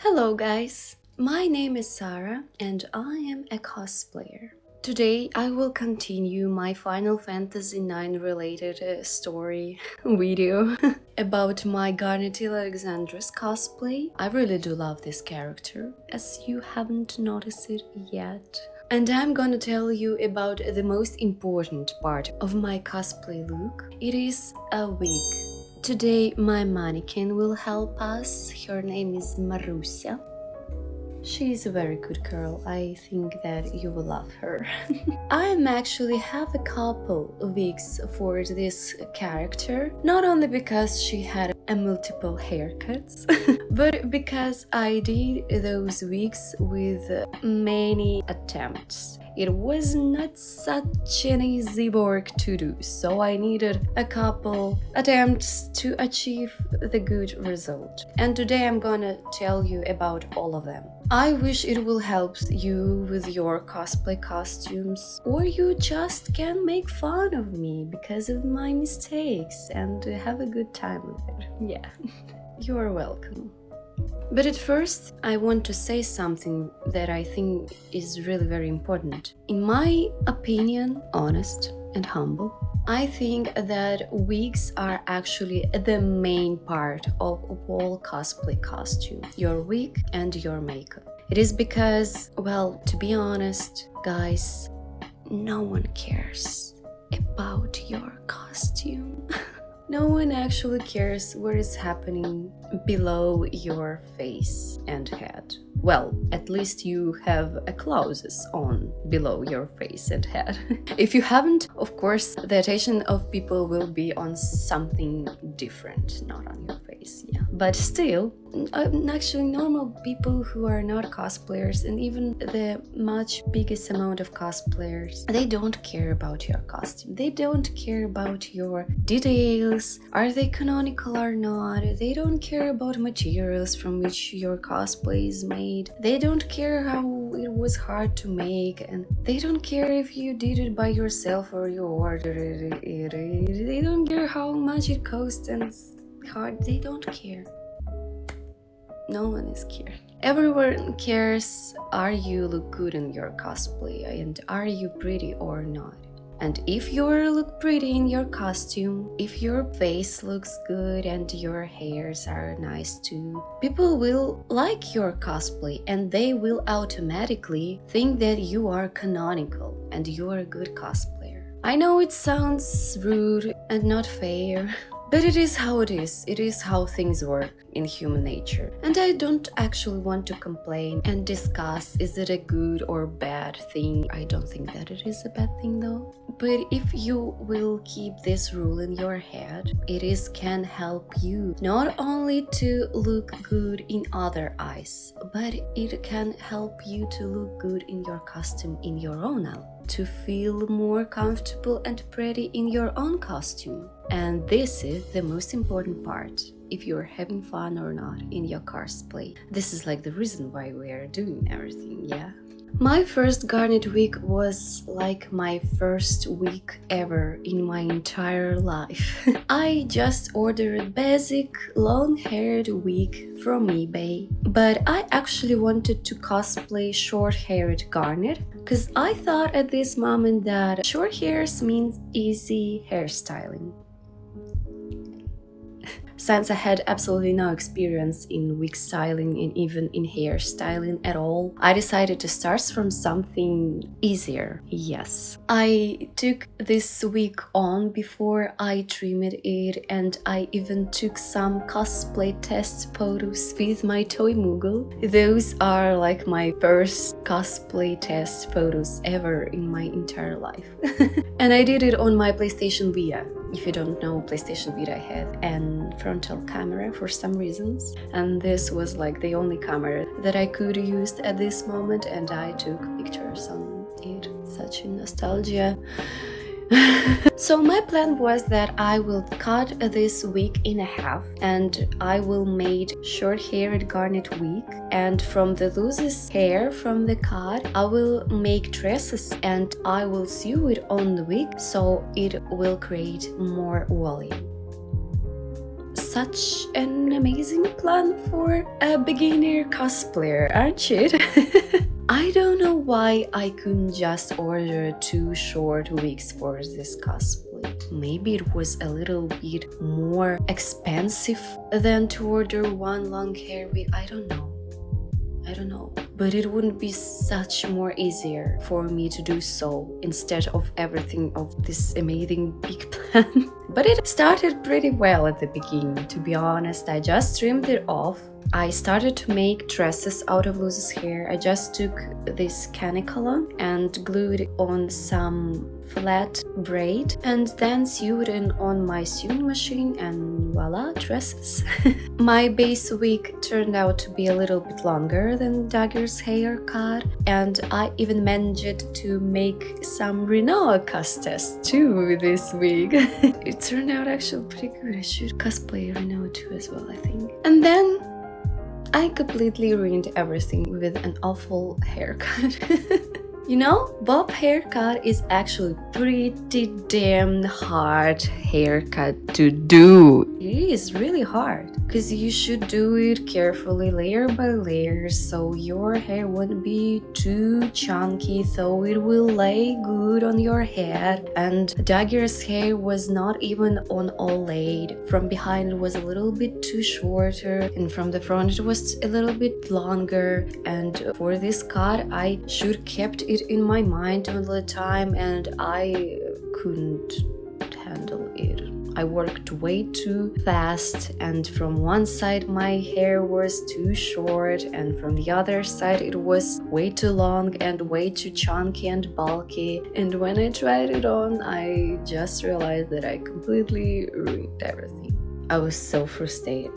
Hello guys, my name is Sarah and I am a cosplayer. Today I will continue my Final Fantasy IX related story video about my Garnet Til Alexandros cosplay. I really do love this character, as you haven't noticed it yet. And I'm gonna tell you about the most important part of my cosplay look. It is a wig. Today my mannequin will help us. Her name is Marusia. She is a very good girl. I think that you will love her. I actually have a couple of wigs for this character, not only because she had multiple haircuts, but because I did those wigs with many attempts. It was not such an easy work to do, so I needed a couple attempts to achieve the good result. And today I'm gonna tell you about all of them. I wish it will help you with your cosplay costumes, or you just can make fun of me because of my mistakes and have a good time with it. Yeah, you are welcome. But at first, I want to say something that I think is really very important. In my opinion, honest and humble, I think that wigs are actually the main part of all cosplay costume. Your wig and your makeup. It is because, well, to be honest, guys, no one cares about your costume. No one actually cares what is happening below your face and head. Well, at least you have a clothes on below your face and head. If you haven't, of course, the attention of people will be on something different, not on your face, yeah. But still, actually normal people who are not cosplayers, and even the much biggest amount of cosplayers, they don't care about your costume. They don't care about your details. Are they canonical or not? They don't care about materials from which your cosplay is made. They don't care how it was hard to make, and they don't care if you did it by yourself or you ordered it. They don't care how much it costs and hard. They don't care. No one is care. Everyone cares, are you look good in your cosplay and are you pretty or not? And if you look pretty in your costume, if your face looks good and your hairs are nice too, people will like your cosplay and they will automatically think that you are canonical and you are a good cosplayer. I know it sounds rude and not fair, but it is how it is. It is how things work in human nature. And I don't actually want to complain and discuss is it a good or bad thing. I don't think that it is a bad thing though. But if you will keep this rule in your head, it can help you not only to look good in other eyes, but it can help you to look good in your costume in your own eye, to feel more comfortable and pretty in your own costume. And this is the most important part, if you're having fun or not in your cosplay. This is like the reason why we are doing everything, yeah? My first Garnet wig was like my first wig ever in my entire life. I just ordered a basic long-haired wig from eBay, but I actually wanted to cosplay short-haired Garnet because I thought at this moment that short hairs means easy hairstyling. Since I had absolutely no experience in wig styling and even in hairstyling at all, I decided to start from something easier. Yes, I took this wig on before I trimmed it, and I even took some cosplay test photos with my toy Moogle. Those are like my first cosplay test photos ever in my entire life. And I did it on my PlayStation Vita. If you don't know, PlayStation Vita had an frontal camera for some reasons, and this was like the only camera that I could use at this moment, and I took pictures on it. Such a nostalgia. So my plan was that I will cut this wig in half and I will make short-haired Garnet wig, and from the loosest hair from the cut I will make tresses and I will sew it on the wig so it will create more volume. such an amazing plan for a beginner cosplayer, aren't you? I don't know why I couldn't just order 2 short wigs for this cosplay. Maybe it was a little bit more expensive than to order 1 long hair wig. I don't know. But it wouldn't be such more easier for me to do so instead of everything of this amazing big plan. But it started pretty well at the beginning, to be honest. I just trimmed it off. I started to make dresses out of Luz's hair. I just took this canicolon and glued it on some flat braid and then sewed it on my sewing machine, and voila, dresses. My base wig turned out to be a little bit longer than Dagger's haircut, and I even managed to make some Renault custas too with this wig. It turned out actually pretty good. I should cosplay Renault too as well, I think. And then I completely ruined everything with an awful haircut. You know, bob haircut is actually pretty damn hard haircut to do. It is really hard because you should do it carefully, layer by layer, so your hair won't be too chunky, so it will lay good on your head. And Dagger's hair was not even on all laid. From behind it was a little bit too shorter, and from the front it was a little bit longer. And for this cut I should kept it in my mind all the time, and I couldn't handle it. I worked way too fast, and from one side my hair was too short, and from the other side it was way too long and way too chunky and bulky. And when I tried it on, I just realized that I completely ruined everything. I was so frustrated.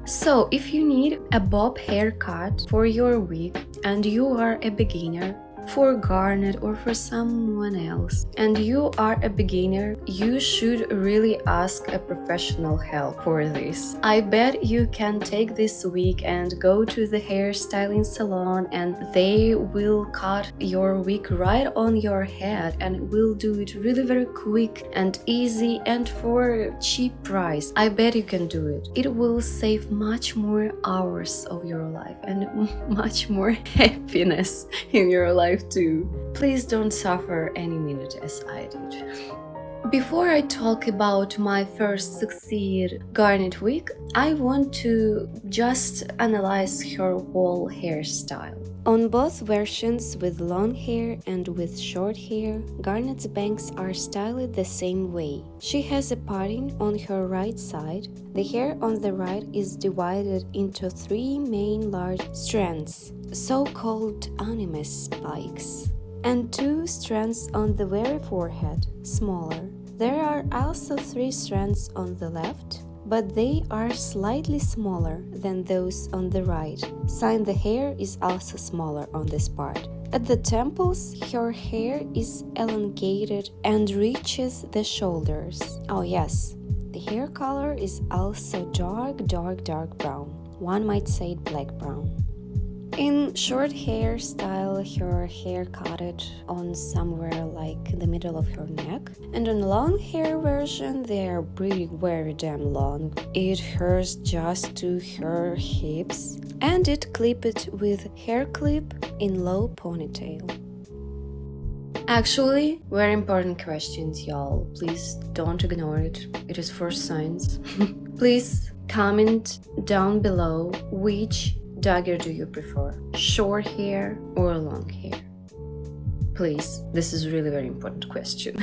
So if you need a bob haircut for your wig and you are a beginner, for Garnet or for someone else, and you are a beginner, you should really ask a professional help for this. I bet you can take this wig and go to the hairstyling salon, and they will cut your wig right on your head, and will do it really very quick and easy and for cheap price. I bet you can do it. It will save much more hours of your life and much more happiness in your life too. Please don't suffer any minute as I did. Before I talk about my first succeed Garnet wig, I want to just analyze her whole hairstyle. On both versions, with long hair and with short hair, Garnet's bangs are styled the same way. She has a parting on her right side. The hair on the right is divided into 3 main large strands, so-called analys spikes, and 2 strands on the very forehead, smaller. There are also 3 strands on the left, but they are slightly smaller than those on the right, since the hair is also smaller on this part. At the temples, her hair is elongated and reaches the shoulders. Oh yes, the hair color is also dark brown. One might say black brown. In short hairstyle, her hair cutted on somewhere like in the middle of her neck, and on long hair version they are very damn long. It hurts just to her hips, and it clipped with hair clip in low ponytail. Actually, very important questions, y'all. Please don't ignore it. It is for science. Please comment down below which Dagger do you prefer, short hair or long hair? Please, this is really very important question.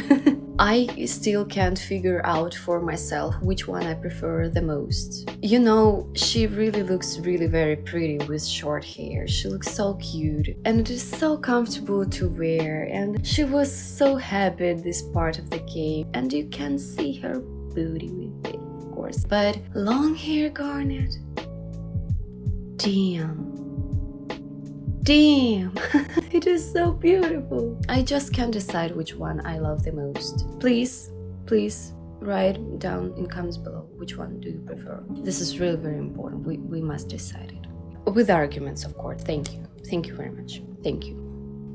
I still can't figure out for myself which one I prefer the most. You know, she really looks very pretty with short hair. She looks so cute and it is so comfortable to wear, and she was so happy at this part of the game, and you can see her booty with it, of course. But long hair Garnet, damn, it is so beautiful. I just can't decide which one I love the most. Please write down in comments below which one do you prefer. This is really very important. We must decide it with arguments, of course. Thank you very much. Thank you.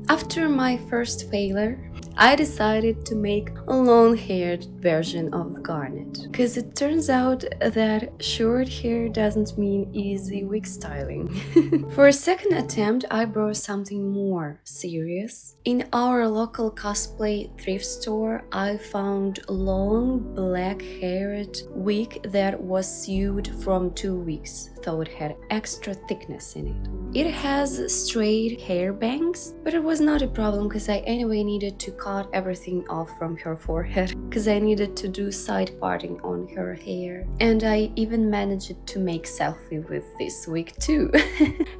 After my first failure, I decided to make a long-haired version of Garnet, because it turns out that short hair doesn't mean easy wig styling. For a second attempt, I brought something more serious. In our local cosplay thrift store, I found a long black-haired wig that was sewed from 2 wigs, so it had extra thickness in it. It has straight hair bangs, but it was not a problem because I anyway needed to cut everything off from her forehead because I needed to do side parting on her hair. And I even managed to make selfie with this wig too.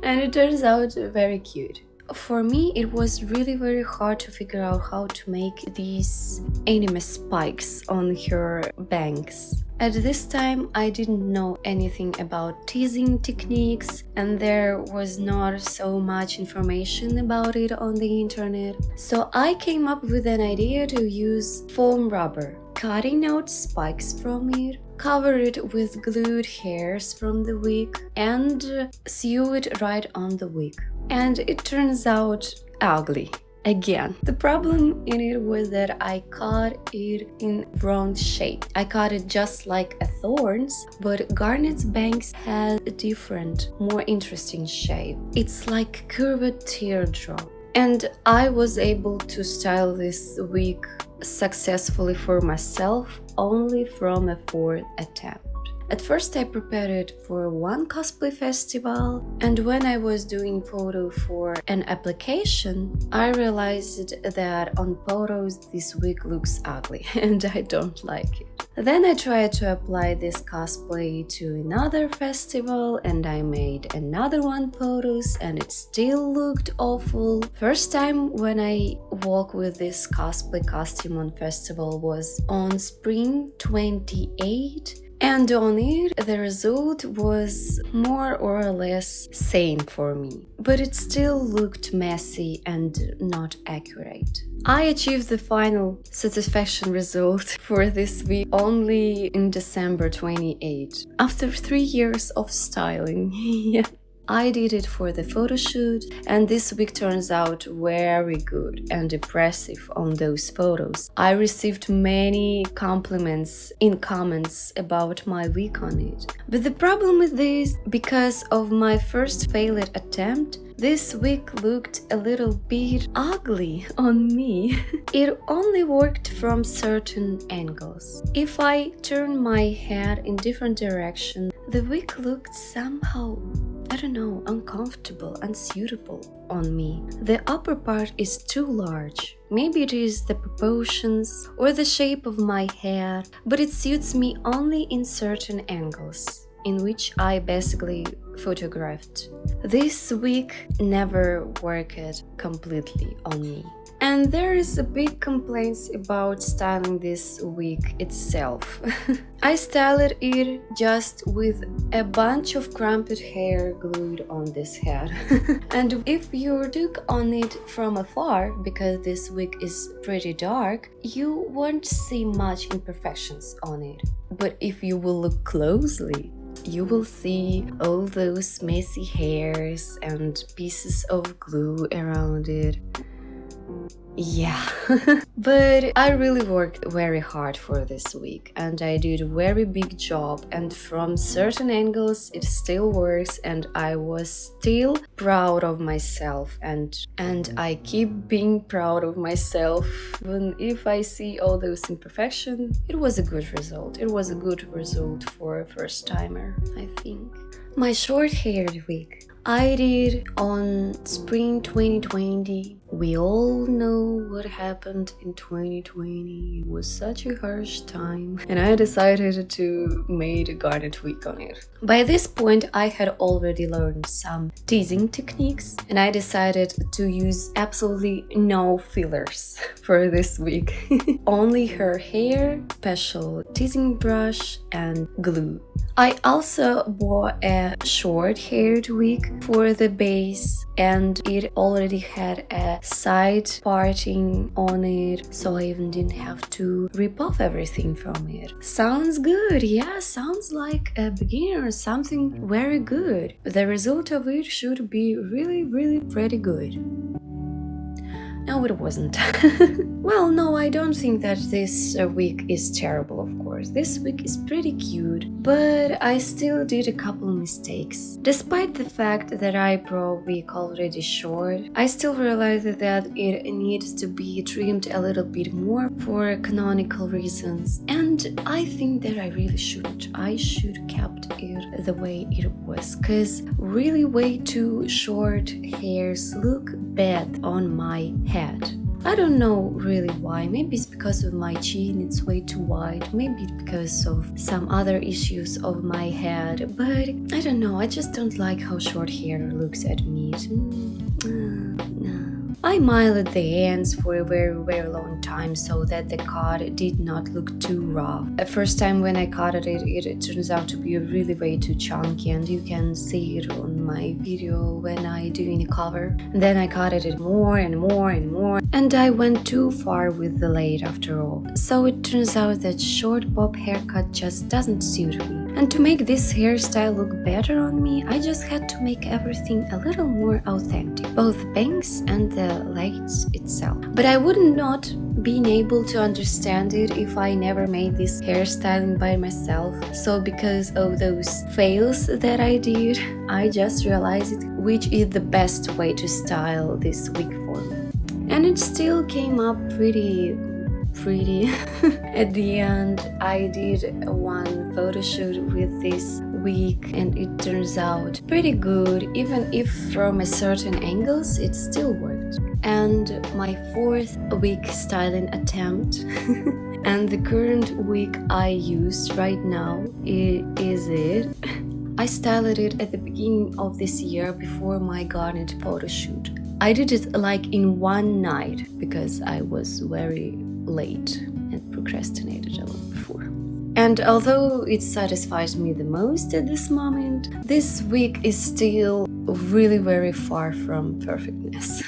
And it turns out very cute. For me, it was really very hard to figure out how to make these anime spikes on her bangs. At this time, I didn't know anything about teasing techniques, and there was not so much information about it on the internet. So I came up with an idea to use foam rubber, cutting out spikes from it, cover it with glued hairs from the wig, and sew it right on the wig. And it turns out ugly. Again, the problem in it was that I cut it in wrong shape. I cut it just like a thorns, but Garnet's bangs had a different, more interesting shape. It's like a curved teardrop. And I was able to style this wig successfully for myself only from a 4th attempt. At first I prepared it for one cosplay festival, and when I was doing photo for an application, I realized that on photos this wig looks ugly and I don't like it. Then I tried to apply this cosplay to another festival and I made another one photos and it still looked awful. First time when I walked with this cosplay costume on festival was on spring 28. And on it, the result was more or less sane for me, but it still looked messy and not accurate. I achieved the final satisfaction result for this wig only in December 28, after 3 years of styling. Yeah. I did it for the photo shoot, and this wig turns out very good and impressive on those photos. I received many compliments in comments about my wig on it. But the problem with this, because of my first failed attempt, this wig looked a little bit ugly on me. It only worked from certain angles. If I turn my head in different direction, the wig looked somehow, I don't know, uncomfortable, unsuitable on me. The upper part is too large. Maybe it is the proportions or the shape of my head, but it suits me only in certain angles, in which I basically photographed. This wig never worked completely on me. And there is a big complaints about styling this wig itself. I styled it just with a bunch of crimped hair glued on this head. And if you look on it from afar, because this wig is pretty dark, you won't see much imperfections on it. But if you will look closely, you will see all those messy hairs and pieces of glue around it. Yeah. But I really worked very hard for this wig and I did a very big job, and from certain angles it still works and I was still proud of myself, and I keep being proud of myself even if I see all those imperfections. It was a good result. It was a good result for a first timer, I think. My short-haired wig I did on spring 2020. We all know what happened in 2020. It was such a harsh time, and I decided to make a garnet wig on it. By this point, I had already learned some teasing techniques, and I decided to use absolutely no fillers for this wig. Only her hair, special teasing brush, and glue. I also bought a short-haired wig for the base, and it already had a side parting on it, so I even didn't have to rip off everything from it. Sounds good, yeah, sounds like a beginner, something very good. The result of it should be really, really pretty good. No, it wasn't. Well, no, I don't think that this wig is terrible, of course. This wig is pretty cute, but I still did a couple mistakes. Despite the fact that I brought wig already short, I still realized that it needs to be trimmed a little bit more for canonical reasons. And I think that I really shouldn't. I should kept it the way it was, cause really way too short hairs look bad on my head. I don't know really why. Maybe it's because of my chin, it's way too wide. Maybe it's because of some other issues of my head. But I don't know, I just don't like how short hair looks at me. No. I miled the ends for a very long time so that the cut did not look too rough. The first time when I cut it, it turns out to be really way too chunky, and you can see it on my video when I do in a cover. And then I cut it more and more and more, and I went too far with the lace after all. So it turns out that short bob haircut just doesn't suit me. And to make this hairstyle look better on me, I just had to make everything a little more authentic, both bangs and the lace itself. But I would not been able to understand it if I never made this hairstyling by myself. So because of those fails that I did, I just realized which is the best way to style this wig for me. And it still came up pretty. At the end, I did one photo shoot with this wig, and it turns out pretty good, even if from a certain angles it still worked. And my fourth wig styling attempt and the current wig I use right now is it. I styled it at the beginning of this year before my Garnet photo shoot. I did it like in one night because I was very late and procrastinated a lot before. And although it satisfies me the most at this moment, this wig is still really very far from perfectness.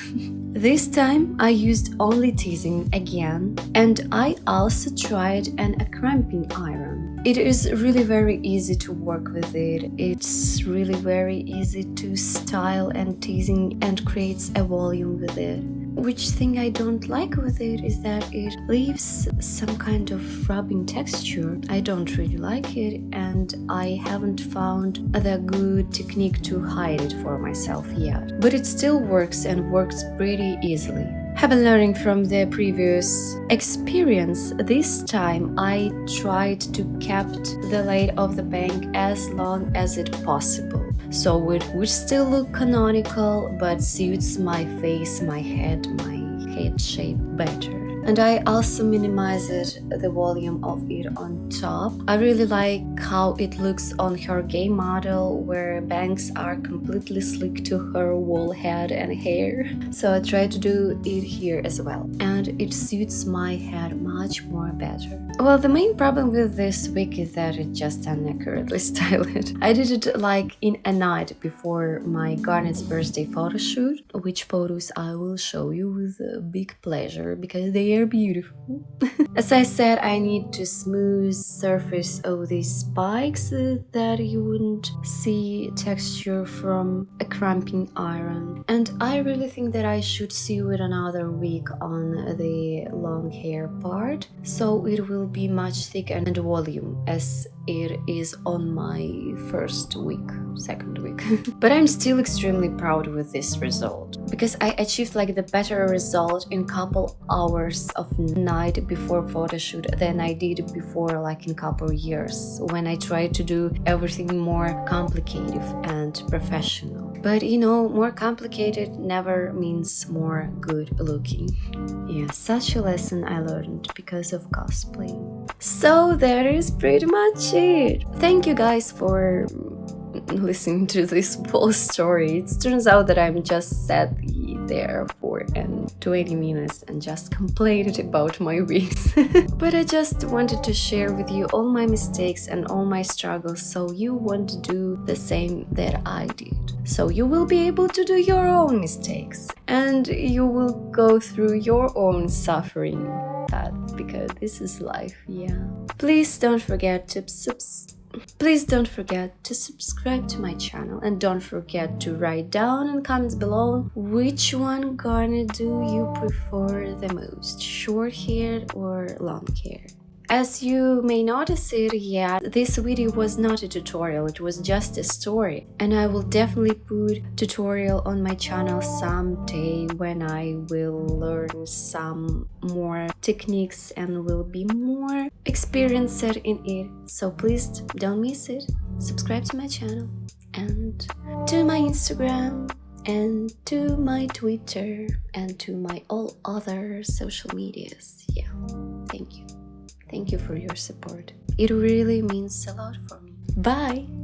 This time I used only teasing again, and I also tried a cramping iron. It is really very easy to work with it. It's really very easy to style and teasing and creates a volume with it. Which thing I don't like with it is that it leaves some kind of rubbing texture. I don't really like it, and I haven't found the good technique to hide it for myself yet. But it still works and works pretty easily. Having learning from the previous experience, this time I tried to keep the length of the bang as long as it possible. So it would still look canonical, but suits my face, my head shape better. And I also minimized the volume of it on top. I really like how it looks on her gay model, where bangs are completely slick to her whole head and hair. So I tried to do it here as well, and it suits my head much more better. Well, the main problem with this wig is that it just inaccurately styled. I did it like in a night before my Garnet's birthday photo shoot, which photos I will show you with big pleasure because they are beautiful. As I said, I need to smooth surface of these spikes that you wouldn't see texture from a cramping iron. And I really think that I should sew with another wig on the long hair part, so it will be much thicker and volume as it is on my second wig. But I'm still extremely proud with this result, because I achieved like the better result in couple hours of night before photo shoot than I did before, like in couple years when I tried to do everything more complicated and professional. But you know, more complicated never means more good looking. Yeah, such a lesson I learned because of cosplaying. So that is pretty much it. Thank you guys for listening to this whole story. It turns out that I'm just sat there for 20 minutes and just complained about my wigs. But I just wanted to share with you all my mistakes and all my struggles, so you won't do the same that I did. So you will be able to do your own mistakes, and you will go through your own suffering path, because this is life, yeah. Please don't forget to Please don't forget to subscribe to my channel and don't forget to write down in comments below which one garnet do you prefer the most, short hair or long hair. As you may notice it yet, this video was not a tutorial, it was just a story, and I will definitely put tutorial on my channel someday when I will learn some more techniques and will be more experienced in it. So please don't miss it. Subscribe to my channel and to my Instagram and to my Twitter and to my all other social medias. Yeah, thank you. Thank you for your support. It really means a lot for me. Bye!